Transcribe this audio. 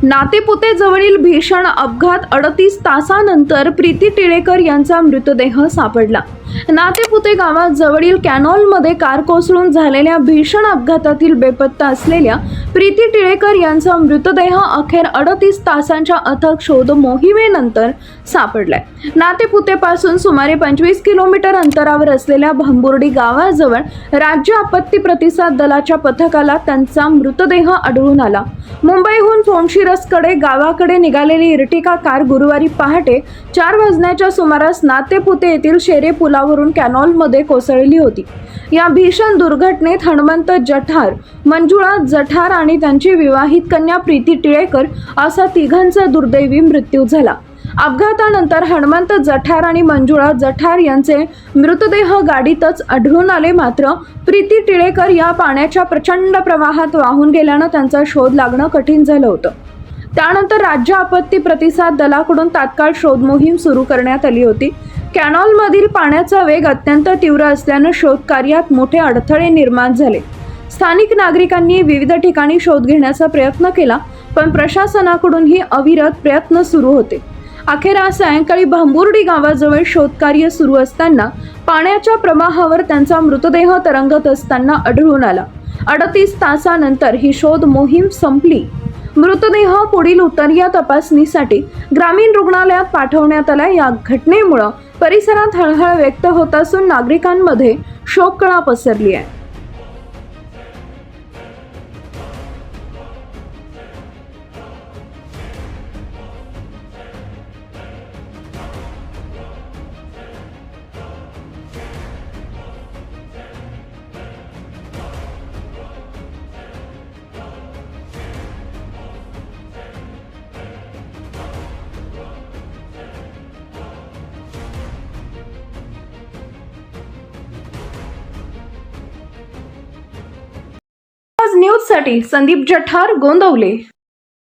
नातेपुते जवळील भीषण अपघात 38 तासानंतर प्रीती टिळेकर यांचा मृतदेह सापडला। नातेपुते गावात जवळील कॅनॉलमध्ये कार कोसळून झालेल्या भीषण अपघातातील बेपत्ता असलेल्या प्रीती टिळेकर यांचा मृतदेह अखेर 38 तासांच्या अथक शोध मोहिमेनंतर सापडलाय। नातेपुतेपासून सुमारे 25 किलोमीटर अंतरावर असलेल्या भांबुर्डी गावाजवळ राज्य आपत्ती प्रतिसाद दलाच्या पथकाला त्यांचा मृतदेह आढळून आला। मुंबईहून फोंडशिरसकडे गावाकडे निघालेली इर्टिका कार गुरुवारी पहाटे 4 वाजण्याच्या सुमारास नातेपुते येथील शेरे पुलावरून कॅनॉलमध्ये कोसळली होती। या भीषण दुर्घटनेत हनुमंत जठार, मंजुळा जठार आणि त्यांची विवाहित कन्या प्रीती टिळेकर असा तिघांचा दुर्दैवी मृत्यू झाला। अपघातानंतर हनुमंत जठार आणि मंजुळा जठार यांचे मृतदेह गाडीतच आढळून आले। मात्र प्रीती टिळेकर या पाण्याच्या प्रचंड प्रवाहात वाहून गेल्यानं त्यांचा शोध लागणं कठीण झालं होतं। त्यानंतर राज्य आपत्ती प्रतिसाद दलाकडून तात्काळ शोध मोहीम सुरू करण्यात आली होती। कॅनॉलमधील पाण्याचा वेग अत्यंत तीव्र असल्यानं शोध कार्यात मोठे अडथळे निर्माण झाले। स्थानिक नागरिकांनी विविध ठिकाणी शोध घेण्याचा प्रयत्न केला, पण प्रशासनाकडूनही अविरत प्रयत्न सुरू होते। अखेर आज सायंकाळी भांबुर्डी गावाजवळ शोधकार्य सुरू असताना पाण्याच्या प्रवाहावर त्यांचा मृतदेह तरंगत असताना आढळून आला। 38 तासानंतर ही शोध मोहीम संपली। मृतदेह पुढील उत्तरीय तपासणीसाठी ग्रामीण रुग्णालयात पाठवण्यात आला। या घटनेमुळे परिसरात हळहळ व्यक्त होत असून नागरिकांमध्ये शोककळा पसरली आहे। न्यूज साठी संदीप जठार, गोंदवले।